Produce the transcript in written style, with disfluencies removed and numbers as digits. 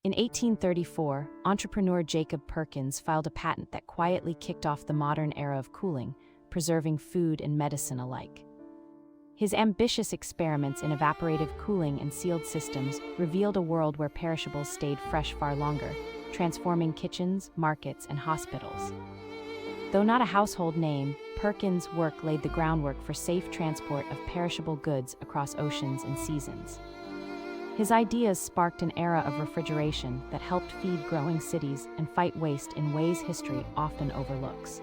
In 1834, entrepreneur Jacob Perkins filed a patent that quietly kicked off the modern era of cooling, preserving food and medicine alike. His ambitious experiments in evaporative cooling and sealed systems revealed a world where perishables stayed fresh far longer, transforming kitchens, markets, and hospitals. Though not a household name, Perkins' work laid the groundwork for safe transport of perishable goods across oceans and seasons. His ideas sparked an era of refrigeration that helped feed growing cities and fight waste in ways history often overlooks.